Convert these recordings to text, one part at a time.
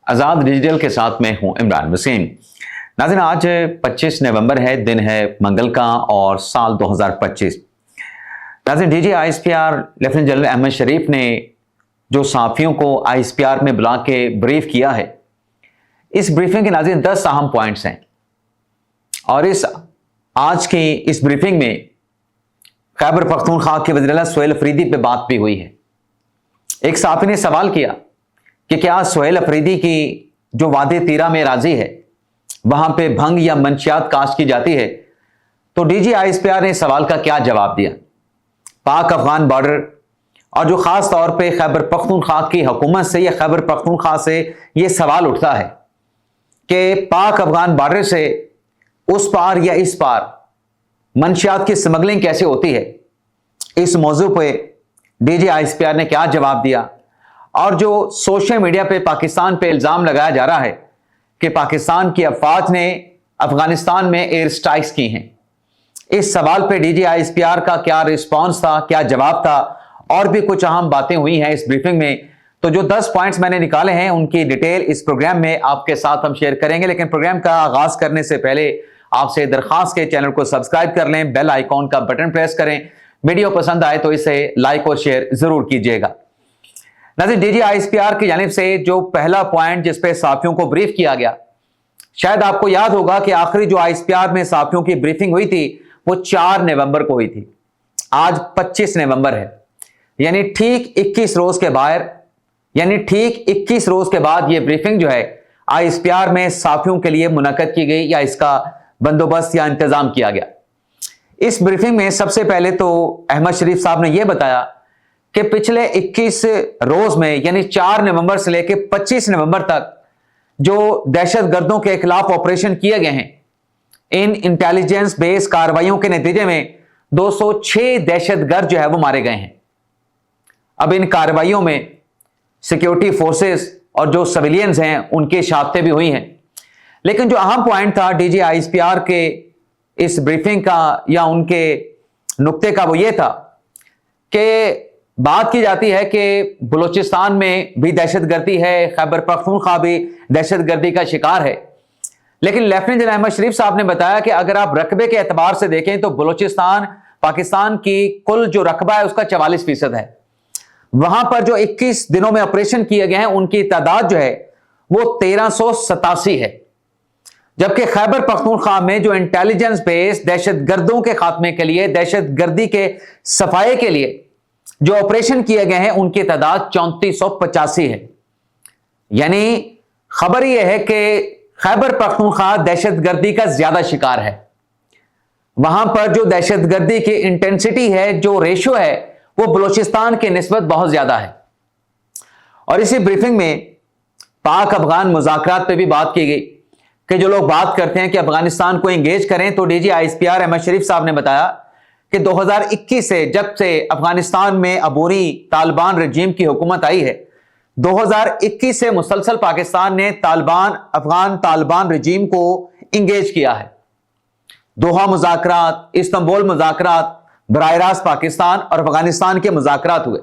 आजाद digital के साथ मैं हूं इमरान वसीम। नाज़रीन, आज 25 नवंबर है, दिन है मंगल का और साल 2025। नाज़रीन, DG ISPR lieutenant general Ahmed Sharif ने जो साफियों को आईएसपीआर में बुला के ब्रीफ किया है, इस ब्रीफिंग के नाज़रीन 10 अहम पॉइंट्स हैं और आज की इस ब्रीफिंग में खैबर पख्तूनख्वा के वज़ीर सुहेल अफरीदी पे बात भी हुई है। एक साफी ने सवाल किया कि क्या सुहेल अफरीदी की जो वादे तीरा में राजी है वहां पे भंग या मंशियात काश्त की जाती है, तो डीजी आईएसपीआर ने सवाल का क्या जवाब दिया। पाक अफगान बॉर्डर और जो खास तौर पे खैबर पख्तूनख्वा की हुकूमत से या खैबर पख्तूनख्वा से ये सवाल उठता है कि पाक अफगान बॉर्डर से उस पार या इस पार मंशियात की स्मगलिंग कैसे होती है। इस मौजू पे डीजी आईएसपीआर ने क्या जवाब दिया और जो सोशल मीडिया पे पाकिस्तान पे इल्जाम लगाया जा रहा है कि पाकिस्तान की अफवाज ने अफगानिस्तान में एयर स्ट्राइक्स की हैं, इस सवाल पे डीजी आईएसपीआर का क्या रिस्पांस था, क्या जवाब था और भी कुछ अहम बातें हुई हैं इस ब्रीफिंग में। तो जो 10 पॉइंट्स मैंने निकाले हैं उनकी डिटेल इस प्रोग्राम में आपके साथ हम शेयर करेंगे। लेकिन प्रोग्राम का आगाज करने से पहले आपसे दरखास्त के चैनल को सब्सक्राइब कर लें, बेल आइकॉन का बटन प्रेस करें, वीडियो पसंद आए तो इसे लाइक और शेयर जरूर कीजिएगा। नाज़रीन, डीजी आईएसपीआर की जानिब से जो पहला पॉइंट जिस पे साफियों को ब्रीफ किया गया, शायद आपको याद होगा कि आखिरी जो आईएसपीआर में साफियों की ब्रीफिंग हुई थी वो 4 नवंबर को हुई थी। आज 25 नवंबर है, यानी ठीक 21 रोज के बाद ये ब्रीफिंग जो है आईएसपीआर में साफियों के लिए मुनक्कद की गई या इसका बंदोबस्त या इंतजाम किया गया। इस ब्रीफिंग में सबसे पहले तो अहमद शरीफ साहब ने यह बताया कि पिछले 21 रोज में यानी 4 नवंबर से लेकर 25 नवंबर तक जो दहशतगर्दों के खिलाफ ऑपरेशन किए गए हैं, इन इंटेलिजेंस बेस्ड कार्रवाइयों के नतीजे में 206 दहशतगर्द जो है वो मारे गए हैं। अब इन कार्रवाइयों में सिक्योरिटी फोर्सेस और जो सिविलियंस हैं उनकी शहादतें भी हुई हैं। लेकिन जो अहम पॉइंट था डीजी आईएसपीआर के इस ब्रीफिंग का या उनके नुक्ते का, वो ये था कि बात की जाती है कि बलूचिस्तान में भी दहशतगर्दी है, खैबर पख्तूनख्वा भी दहशतगर्दी का शिकार है। लेकिन लेफ्टिनेंट जनरल अहमद शरीफ साहब ने बताया कि अगर आप रकबे के एतबार से देखें तो बलूचिस्तान पाकिस्तान की कुल जो रकबा है उसका 44% है। वहां पर जो 21 दिनों में ऑपरेशन किए गए हैं उनकी तादाद जो है वो 1387 है। जबकि खैबर पख्तूनख्वा में जो इंटेलिजेंस बेस्ड दहशतगर्दों के खात्मे के लिए, दहशतगर्दी के सफाई के लिए जो ऑपरेशन किए गए हैं उनकी तादाद 3485 है। यानी खबर यह है कि खैबर पख्तूनख्वा दहशतगर्दी का ज्यादा शिकार है। वहां पर जो दहशतगर्दी की इंटेंसिटी है, जो रेशो है, वो बलूचिस्तान के निस्बत बहुत ज्यादा है। और इसी ब्रीफिंग में पाक अफगान मुज़ाकरात पे भी बात की गई कि जो लोग बात करते हैं कि अफगानिस्तान को एंगेज करें, तो डीजी आईएसपीआर अहमद शरीफ साहब ने बताया कि 2021 से जब से अफगानिस्तान में अबूरी तालिबान रजीम की हुकूमत आई है, 2021 से मुसलसल पाकिस्तान ने अफगान तालिबान रजीम को इंगेज किया है। दोहा मुज़ाकरात, इस्तांबुल मुज़ाकरात, बराह रास्त पाकिस्तान और अफगानिस्तान के मुज़ाकरात हुए।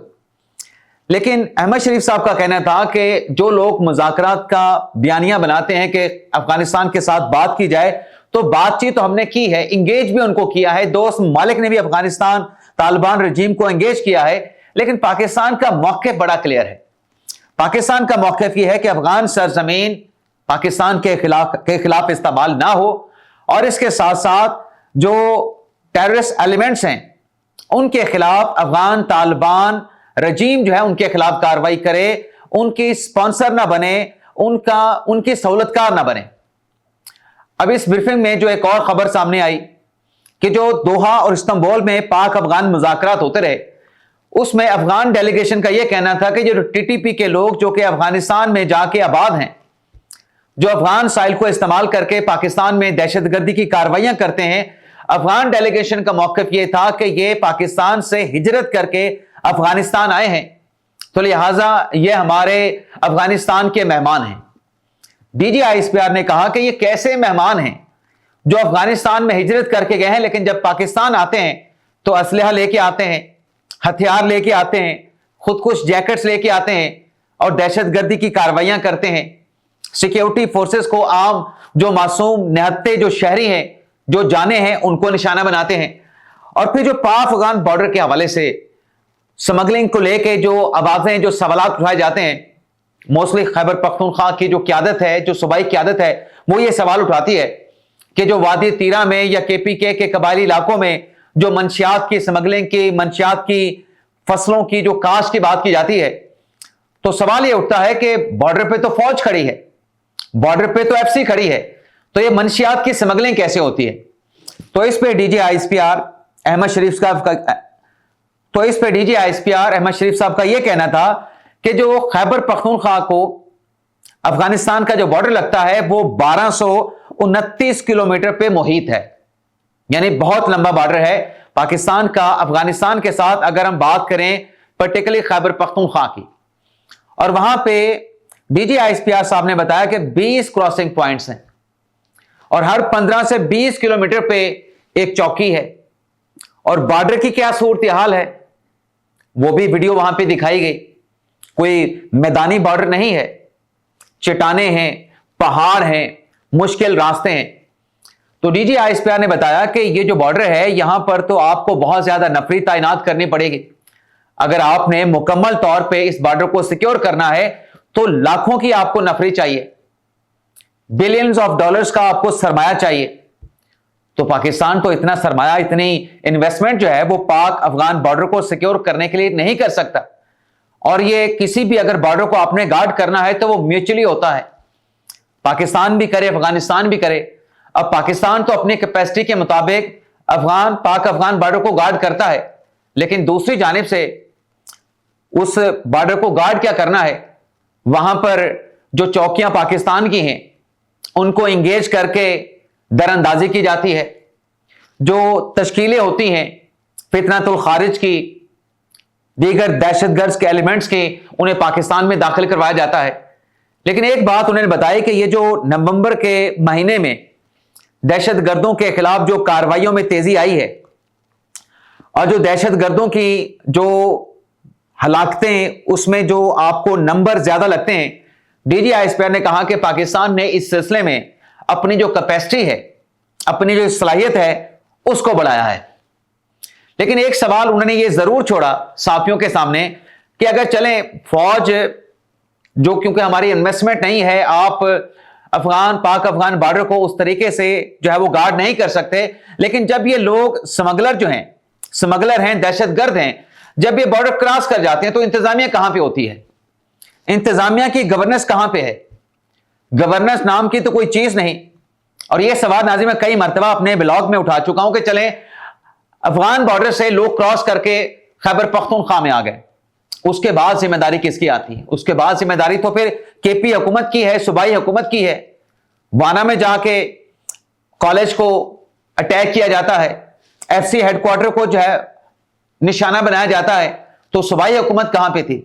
लेकिन अहमद शरीफ साहब का कहना था कि जो लोग मुज़ाकरात का बयानिया बनाते हैं कि अफगानिस्तान के साथ बात की जाए, तो बातचीत तो हमने की है, इंगेज भी उनको किया है, दोस्त मालिक ने भी अफगानिस्तान तालिबान रजीम को इंगेज किया है। लेकिन पाकिस्तान का मौक़िफ़ बड़ा क्लियर है। पाकिस्तान का मौक़िफ़ यह है कि अफगान सरजमीन पाकिस्तान के खिलाफ इस्तेमाल ना हो और इसके साथ साथ जो टेररिस्ट एलिमेंट्स हैं उनके खिलाफ अफगान तालिबान रजीम जो है उनके खिलाफ कार्रवाई करे, उनकी स्पॉन्सर ना बने, उनकी सहूलतकार ना बने। अब इस ब्रीफिंग में जो एक और खबर सामने आई कि जो दोहा और इस्तांबुल में पाक अफगान मुज़ाकरात होते रहे, उसमें अफगान डेलीगेशन का यह कहना था कि जो टीटीपी के लोग जो कि अफगानिस्तान में जाके आबाद हैं, जो अफगान साइल को इस्तेमाल करके पाकिस्तान में दहशतगर्दी की कार्रवाइयां करते हैं, अफगान डेलीगेशन का मौक़िफ़ यह था कि ये पाकिस्तान से हिजरत करके अफगानिस्तान आए हैं, तो लिहाजा ये हमारे अफगानिस्तान के मेहमान हैं। डीजी आईएसपीआर ने कहा कि ये कैसे मेहमान हैं जो अफगानिस्तान में हिजरत करके गए हैं, लेकिन जब पाकिस्तान आते हैं तो असलहा लेके आते हैं, हथियार लेके आते हैं, खुदकुश जैकेट्स लेके आते हैं और दहशतगर्दी की कार्रवाइयां करते हैं। सिक्योरिटी फोर्सेस को, आम जो मासूम निहत्ते जो शहरी हैं, जो जाने हैं, उनको निशाना बनाते हैं। और फिर जो पाक अफगान बॉर्डर के हवाले से स्मगलिंग को लेके जो आवाजें, जो सवाल उठाए जाते हैं, मोस्टली खैबर पख्तूनख्वा की जो क्यादत है, जो सूबाई क्यादत है, वो ये सवाल उठाती है कि जो वादी तीरा में या केपीके के कबायली इलाकों में जो मंशियात की स्मगलिंग की, मंशियात की, फसलों की जो काश्त की बात की जाती है, तो सवाल ये उठता है कि बॉर्डर पे तो फौज खड़ी है, बॉर्डर पे तो एफसी खड़ी है, तो ये मंशियात की स्मगलिंग कैसे होती है? तो इस पे डीजी आईएसपीआर अहमद शरीफ साहब का यह कहना था कि जो खैबर पख्तूनख्वा को अफगानिस्तान का जो बॉर्डर लगता है वो 1229 किलोमीटर पे मुहित है, यानी बहुत लंबा बॉर्डर है पाकिस्तान का अफगानिस्तान के साथ। अगर हम बात करें पर्टिकुलरली खैबर पख्तूनख्वा की, और वहां पे डीजी आईएसपीआर साहब ने बताया कि 20 क्रॉसिंग पॉइंट्स हैं और हर 15 से 20 किलोमीटर पे एक चौकी है। और बॉर्डर की क्या सूरत हाल है वो भी वीडियो वहां पे दिखाई गई। कोई मैदानी बॉर्डर नहीं है, चट्टाने हैं, पहाड़ हैं, मुश्किल रास्ते हैं। तो डीजी आईएसपीआर ने बताया कि ये जो बॉर्डर है यहां पर तो आपको बहुत ज्यादा नफरी तैनात करनी पड़ेगी। अगर आपने मुकम्मल तौर पे इस बॉर्डर को सिक्योर करना है तो लाखों की आपको नफरी चाहिए, बिलियंस ऑफ डॉलर्स का आपको सरमाया चाहिए। तो पाकिस्तान तो इतना सरमाया, इतनी इन्वेस्टमेंट जो है वो पाक अफगान बॉर्डर को सिक्योर करने के लिए नहीं कर सकता। और ये किसी भी अगर बॉर्डर को आपने गार्ड करना है तो वो म्यूचुअली होता है, पाकिस्तान भी करे, अफगानिस्तान भी करे। अब पाकिस्तान तो अपनी कैपेसिटी के मुताबिक पाक अफगान बॉर्डर को गार्ड करता है, लेकिन दूसरी जानिब से उस बॉर्डर को गार्ड क्या करना है, वहां पर जो चौकियां पाकिस्तान की हैं उनको इंगेज करके दरअंदाजी की जाती है। जो तश्कीलें होती हैं फितनतुल खारिज की, दीगर दहशतगर्द के एलिमेंट्स की, उन्हें पाकिस्तान में दाखिल करवाया जाता है। लेकिन एक बात उन्होंने बताई कि ये जो नवंबर के महीने में दहशतगर्दों के खिलाफ जो कार्रवाइयों में तेजी आई है और जो दहशतगर्दों की जो हलाकतें, उसमें जो आपको नंबर ज्यादा लगते हैं, डीजी आईएसपीआर ने कहा कि पाकिस्तान ने इस सिलसिले में अपनी जो कैपेसिटी है, अपनी जो सलाहियत है, उसको बढ़ाया है। लेकिन एक सवाल उन्होंने ये जरूर छोड़ा साथियों के सामने कि अगर चलें फौज जो, क्योंकि हमारी इन्वेस्टमेंट नहीं है, आप पाक अफगान बॉर्डर को उस तरीके से जो है वो गार्ड नहीं कर सकते, लेकिन जब ये लोग स्मगलर हैं, दहशतगर्द हैं, जब ये बॉर्डर क्रॉस कर जाते हैं तो इंतजामिया कहां पे होती है? इंतजामिया की गवर्नेंस कहां पे है? गवर्नेंस नाम की तो कोई चीज नहीं। और यह सवाल नाज़िम मैं कई मरतबा अपने ब्लॉग में उठा चुका हूं कि चलें अफगान बॉर्डर से लोग क्रॉस करके खैबर पख्तूनख्वा में आ गए, उसके बाद जिम्मेदारी किसकी आती है? उसके बाद जिम्मेदारी तो फिर केपी हुकूमत की है, सूबाई हुकूमत की है। वाना में जाके कॉलेज को अटैक किया जाता है, एफसी हेडक्वार्टर को जो है निशाना बनाया जाता है, तो सूबाई हुकूमत कहां पे थी?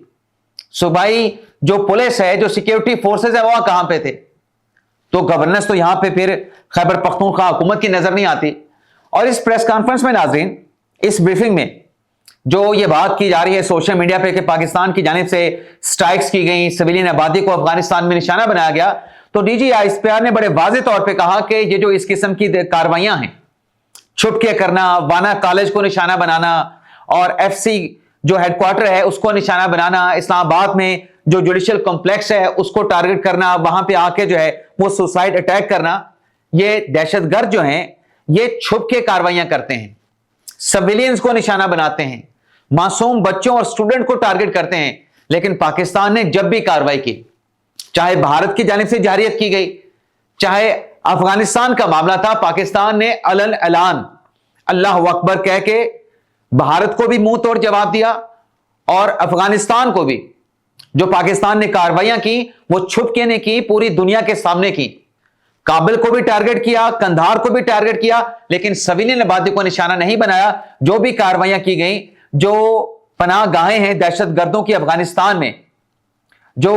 सूबाई जो पुलिस है, जो सिक्योरिटी फोर्सेस है, वहां कहां पे थे? तो गवर्नेंस तो यहां पे फिर खैबर पख्तूनख्वा हुकूमत की नजर नहीं आती। और इस प्रेस कॉन्फ्रेंस में नाज़रीन, इस ब्रीफिंग में जो ये बात की जा रही है सोशल मीडिया पे कि पाकिस्तान की जानिब से स्ट्राइक्स की गई, सिविलियन आबादी को अफगानिस्तान में निशाना बनाया गया, तो डीजी आईएसपीआर ने बड़े वाज़ेह तौर पे कहा कि ये जो इस किस्म की कार्रवाइयां हैं, छुपके करना, वाना कॉलेज को निशाना बनाना और एफसी जो हेडक्वार्टर है उसको निशाना बनाना, इस्लामाबाद में जो जुडिशियल कॉम्प्लेक्स है उसको टारगेट करना, वहां पे आके जो है वो सुसाइड अटैक करना, ये दहशतगर्द जो हैं ये छुप के कार्रवाइयां करते हैं, सिविलियंस को निशाना बनाते हैं, मासूम बच्चों और स्टूडेंट को टारगेट करते हैं। लेकिन पाकिस्तान ने जब भी कार्रवाई की, चाहे भारत की जानिब से जारियत की गई, चाहे अफगानिस्तान का मामला था, पाकिस्तान ने अलन ऐलान अल्लाह अकबर कह के भारत को भी मुंह तोड़ जवाब दिया और अफगानिस्तान को भी जो पाकिस्तान ने कार्रवाइयां की वो छुप के ने की, पूरी दुनिया के सामने की। काबिल को भी टारगेट किया, कंधार को भी टारगेट किया, लेकिन सिविलियन आबादी को निशाना नहीं बनाया। जो भी कार्रवाइयां की गई, जो पनाह गाहें हैं दहशतगर्दों की अफगानिस्तान में, जो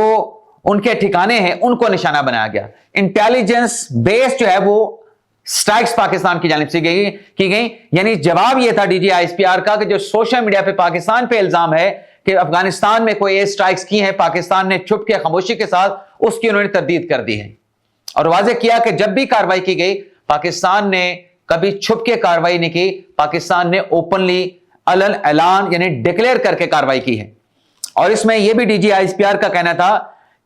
उनके ठिकाने हैं, उनको निशाना बनाया गया। इंटेलिजेंस बेस जो है वो स्ट्राइक्स पाकिस्तान की जानिब से की गई। यानी जवाब यह था डीजी आईएसपीआर का कि जो सोशल मीडिया पे पाकिस्तान पे इल्जाम है کہ افغانستان میں کوئی ایئر اسٹرائکس کی ہیں, پاکستان نے چھپ کے خاموشی کے ساتھ اس کی انہوں نے تردید کر دی ہے, اور واضح کیا کہ جب بھی کارروائی کی گئی پاکستان نے کبھی چھپ کے کارروائی نہیں کی, پاکستان نے اوپنلی علن اعلان یعنی ڈکلیئر کر کے کارروائی کی ہے. اور اس میں یہ بھی D G I S P R کا کہنا تھا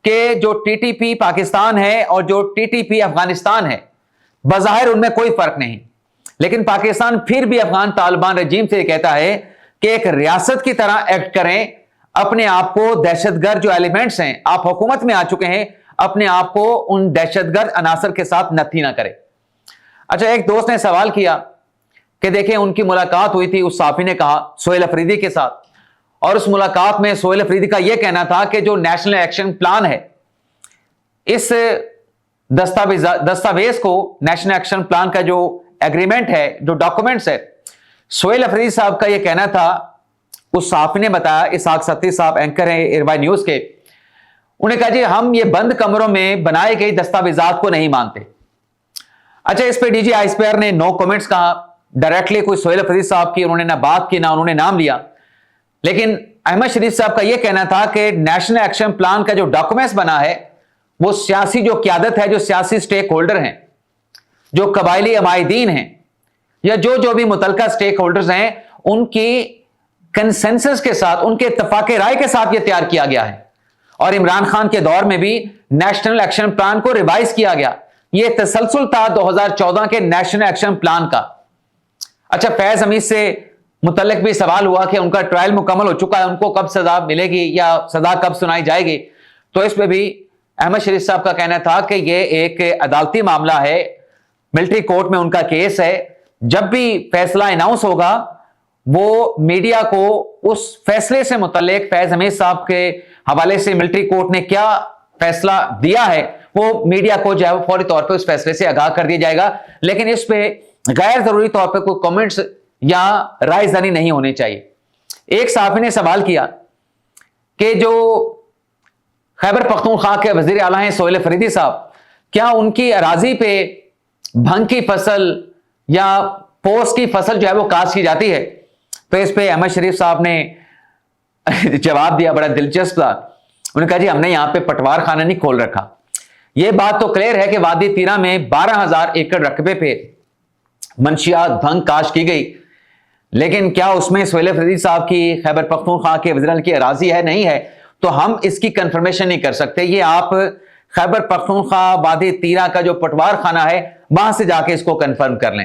کہ جو ٹی ٹی پی پاکستان ہے اور جو ٹی ٹی پی افغانستان ہے بظاہر ان میں کوئی فرق نہیں, لیکن پاکستان پھر بھی افغان طالبان رجیم سے یہ کہتا ہے کہ ایک ریاست کی طرح ایکٹ کریں, اپنے آپ کو دہشت گرد جو ایلیمنٹس ہیں, آپ حکومت میں آ چکے ہیں, اپنے آپ کو ان دہشت گرد عناصر کے ساتھ نتھی نہ کرے. اچھا, ایک دوست نے سوال کیا کہ دیکھیں ان کی ملاقات ہوئی تھی, اس صحافی نے کہا سہیل افریدی کے ساتھ, اور اس ملاقات میں سہیل افریدی کا یہ کہنا تھا کہ جو نیشنل ایکشن پلان ہے, اس دستاویز کو, نیشنل ایکشن پلان کا جو ایگریمنٹ ہے, جو ڈاکومنٹس ہے, سہیل افریدی صاحب کا یہ کہنا تھا, اس صحافی نے بتایا, اسحاق ستی صاحب اینکر ہیں ایئر نیوز کے, انہوں نے کہا جی ہم یہ بند کمروں میں بنائے گئے دستاویزات کو نہیں مانتے. اچھا, اس پہ D G I S P R نے نو کمنٹس کہا, ڈائریکٹلی کوئی سہیل افریدی صاحب کی انہوں نے نہ بات کی نہ انہوں نے نام لیا, لیکن احمد شریف صاحب کا یہ کہنا تھا کہ نیشنل ایکشن پلان کا جو ڈاکومنٹس بنا ہے وہ سیاسی جو قیادت ہے, جو سیاسی سٹیک ہولڈر ہیں, جو قبائلی عمائدین ہیں, یا جو بھی متعلقہ سٹیک ہولڈرز ہیں, ان کی کنسنسس کے ساتھ, ان کے اتفاق رائے کے ساتھ یہ تیار کیا گیا ہے. اور عمران خان کے دور میں بھی نیشنل ایکشن پلان کو ریوائز کیا گیا, یہ تسلسل تھا 2014 کے نیشنل ایکشن پلان کا. اچھا, فیض حمید سے متعلق بھی سوال ہوا کہ ان کا ٹرائل مکمل ہو چکا ہے, ان کو کب سزا ملے گی یا سزا کب سنائی جائے گی, تو اس پہ بھی احمد شریف صاحب کا کہنا تھا کہ یہ ایک عدالتی معاملہ ہے, ملٹری کورٹ میں ان کا کیس ہے, جب بھی فیصلہ اناؤنس ہوگا وہ میڈیا کو اس فیصلے سے متعلق فیض حمید صاحب کے حوالے سے ملٹری کورٹ نے کیا فیصلہ دیا ہے وہ میڈیا کو جو ہے وہ فوری طور پہ اس فیصلے سے آگاہ کر دیا جائے گا, لیکن اس پہ غیر ضروری طور پہ کوئی کمنٹس یا رائے زنی نہیں ہونی چاہیے. ایک صحافی نے سوال کیا کہ جو خیبر پختونخوا کے وزیر اعلیٰ ہیں سہیل افریدی صاحب, کیا ان کی اراضی پہ بھنگ کی فصل یا پوس کی فصل جو ہے وہ کاشت کی جاتی ہے؟ تو اس پہ احمد شریف صاحب نے جواب دیا, بڑا دلچسپ تھا. انہوں نے کہا جی ہم نے یہاں پہ پٹوار خانہ نہیں کھول رکھا, یہ بات تو کلیئر ہے کہ وادی تیرہ میں 12,000 ایکڑ رقبے پہ منشیات بھنگ کاشت کی گئی, لیکن کیا اس میں سہیل افریدی صاحب کی خیبر پختونخوا کے وزیر اعلیٰ کی اراضی ہے؟ نہیں ہے, تو ہم اس کی کنفرمیشن نہیں کر سکتے. یہ آپ خیبر پختونخوا وادی تیرہ کا جو پٹوار خانہ ہے وہاں سے جا کے اس کو کنفرم کر لیں.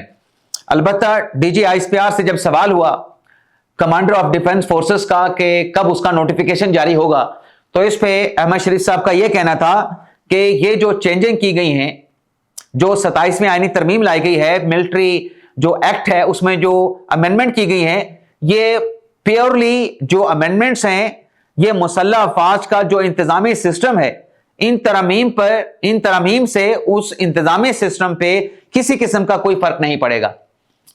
البتہ D G I S P R سے جب سوال ہوا کمانڈر آف ڈیفنس فورسز کا کہ کب اس کا نوٹیفیکیشن جاری ہوگا, تو اس پہ احمد شریف صاحب کا یہ کہنا تھا کہ یہ جو چینجنگ کی گئی ہیں, جو 27ویں آئینی ترمیم لائی گئی ہے, ملٹری جو ایکٹ ہے اس میں جو امینڈمنٹ کی گئی ہیں, یہ پیورلی جو امینڈمنٹس ہیں یہ مسلح افواج کا جو انتظامی سسٹم ہے, ان ترامیم سے اس انتظامی سسٹم پہ کسی قسم کا کوئی فرق نہیں پڑے گا.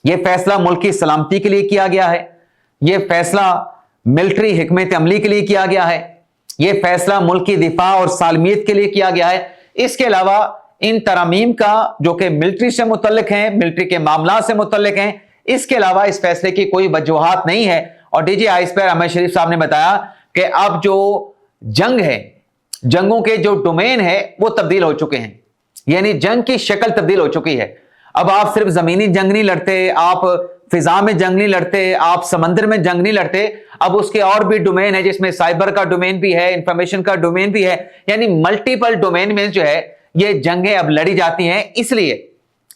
یہ فیصلہ ملک کی سلامتی کے لیے کیا گیا ہے, یہ فیصلہ ملٹری حکمت عملی کے لیے کیا گیا ہے, یہ فیصلہ ملک کی دفاع اور سالمیت کے لیے کیا گیا ہے. اس کے علاوہ ان ترامیم کا جو کہ ملٹری سے متعلق ہیں, ملٹری کے معاملات سے متعلق ہیں, اس کے علاوہ اس فیصلے کی کوئی وجوہات نہیں ہے. اور D G I S P R Ahmed Sharif صاحب نے بتایا کہ اب جو جنگ ہے, جنگوں کے جو ڈومین ہے وہ تبدیل ہو چکے ہیں, یعنی جنگ کی شکل تبدیل ہو چکی ہے. اب آپ صرف زمینی جنگ نہیں لڑتے, آپ فضا میں جنگ نہیں لڑتے, آپ سمندر میں جنگ نہیں لڑتے, اب اس کے اور بھی ڈومین ہے جس میں سائبر کا ڈومین بھی ہے, انفارمیشن کا ڈومین بھی ہے, یعنی ملٹیپل ڈومین میں جو ہے یہ جنگیں اب لڑی جاتی ہیں. اس لیے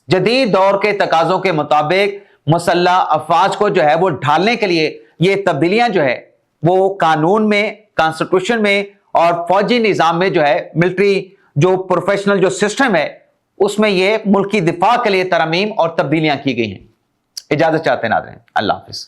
جدید دور کے تقاضوں کے مطابق مسلح افواج کو جو ہے وہ ڈھالنے کے لیے یہ تبدیلیاں جو ہے وہ قانون میں, کانسٹیٹیوشن میں اور فوجی نظام میں جو ہے ملٹری جو پروفیشنل جو سسٹم ہے اس میں یہ ملک کی دفاع کے لیے ترامیم اور تبدیلیاں کی گئی ہیں. اجازت چاہتے ہیں ناظرین, اللہ حافظ.